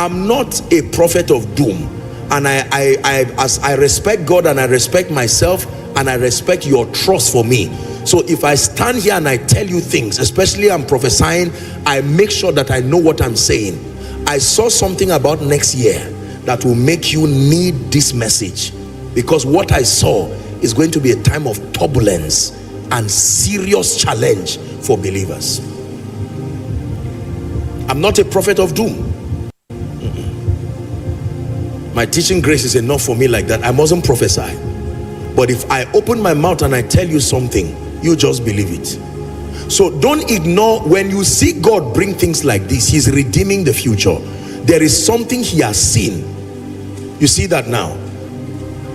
I'm not a prophet of doom, and as I respect God and I respect myself and I respect your trust for me, so if I stand here and I tell you things, especially I'm prophesying, I make sure that I know what I'm saying. I saw something about next year that will make you need this message, because what I saw is going to be a time of turbulence and serious challenge for believers. I'm not a prophet of doom. My teaching grace is enough for me like that. I mustn't prophesy. But if I open my mouth and I tell you something, you just believe it. So don't ignore when you see God bring things like this. He's redeeming the future. There is something he has seen. You see that now?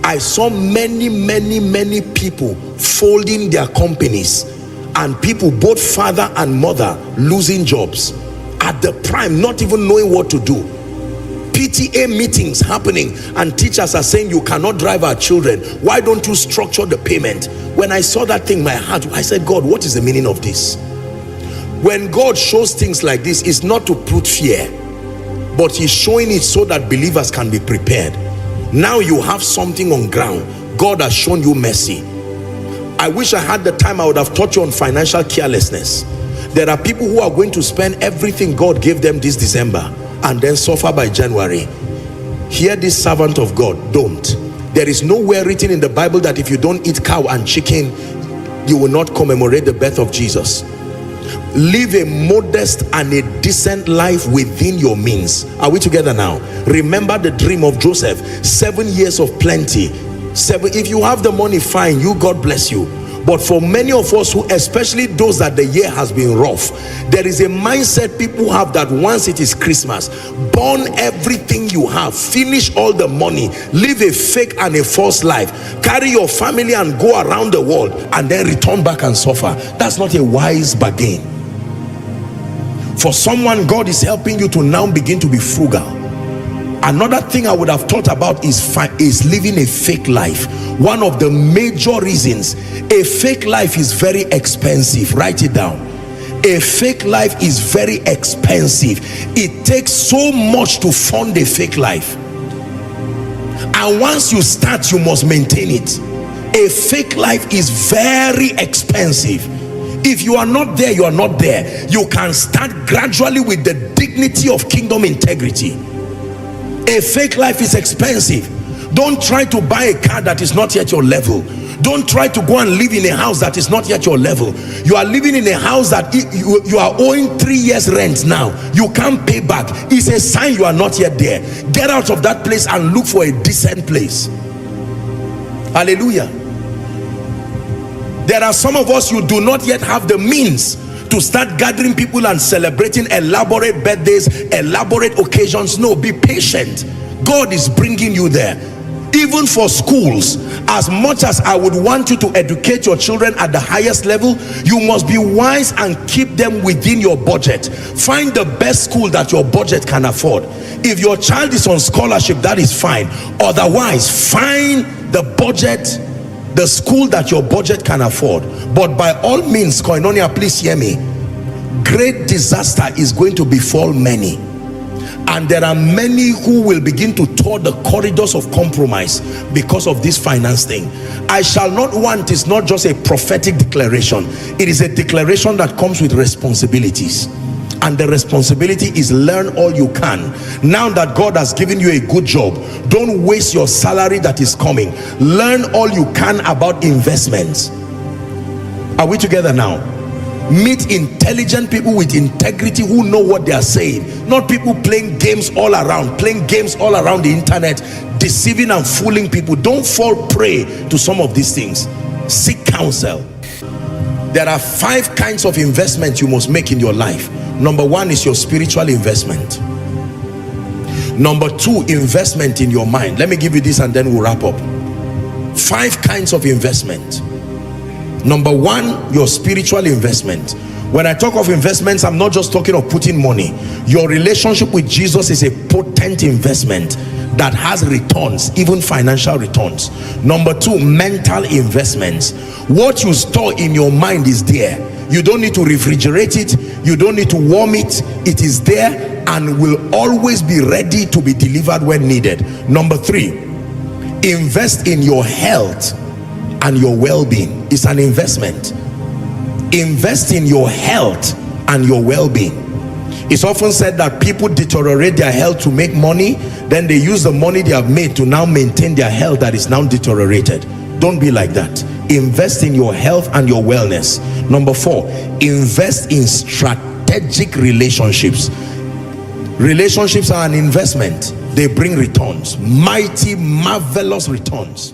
I saw many people folding their companies, and people, both father and mother, losing jobs at the prime, not even knowing what to do. PTA meetings happening, and teachers are saying, you cannot drive our children. Why don't you structure the payment? When I saw that thing, my heart, I said, God, what is the meaning of this? When God shows things like this, it's not to put fear, but he's showing it so that believers can be prepared. Now you have something on ground. God has shown you mercy. I wish I had the time. I would have taught you on financial carelessness. There are people who are going to spend everything God gave them this December and then suffer by January. Hear this, servant of God, don't. There is nowhere written in the Bible that if you don't eat cow and chicken, you will not commemorate the birth of Jesus. Live a modest and a decent life within your means. Are we together now? Remember the dream of Joseph. 7 years of plenty. If you have the money, fine, you, God bless you. But for many of us, who, especially those that the year has been rough, there is a mindset people have that once it is Christmas, burn everything you have, finish all the money, live a fake and a false life, carry your family and go around the world, and then return back and suffer. That's not a wise bargain. For someone, God is helping you to now begin to be frugal. Another thing I would have thought about is living a fake life. One of the major reasons, a fake life is very expensive. Write it down. A fake life is very expensive. It takes so much to fund a fake life, and once you start, you must maintain it. A fake life is very expensive. If you are not there, you are not there. You can start gradually with the dignity of kingdom integrity. A fake life is expensive. Don't try to buy a car that is not yet your level. Don't try to go and live in a house that is not yet your level. You are living in a house that you are owing 3 years rent now. You can't pay back. It's a sign you are not yet there. Get out of that place and look for a decent place. Hallelujah. There are some of us, you do not yet have the means to start gathering people and celebrating elaborate birthdays, elaborate occasions. No, be patient. God is bringing you there. Even for schools, as much as I would want you to educate your children at the highest level, you must be wise and keep them within your budget. Find the best school that your budget can afford. If your child is on scholarship, that is fine. Otherwise, find the budget, the school that your budget can afford. But by all means, Koinonia, please hear me, great disaster is going to befall many, and there are many who will begin to tour the corridors of compromise because of this finance thing. I shall not want is not just a prophetic declaration, it is a declaration that comes with responsibilities. And the responsibility is learn all you can. Now that God has given you a good job, don't waste your salary that is coming. Learn all you can about investments. Are we together now? Meet intelligent people with integrity who know what they are saying, not people playing games all around the internet, deceiving and fooling people. Don't fall prey to some of these things. Seek counsel. There are 5 kinds of investment you must make in your life. Number 1 is your spiritual investment. Number 2, investment in your mind. Let me give you this and then we'll wrap up. 5 kinds of investment. Number 1, your spiritual investment. When I talk of investments, I'm not just talking of putting money. Your relationship with Jesus is a potent investment that has returns, even financial returns. Number 2, mental investments. What you store in your mind is there. You don't need to refrigerate it, you don't need to warm it. It is there and will always be ready to be delivered when needed. Number 3, invest in your health and your well-being. It's an investment. Invest in your health and your well-being. It's often said that people deteriorate their health to make money, then they use the money they have made to now maintain their health that is now deteriorated. Don't be like that. Invest in your health and your wellness. Number 4, invest in strategic relationships. Relationships are an investment. They bring returns, mighty, marvelous returns.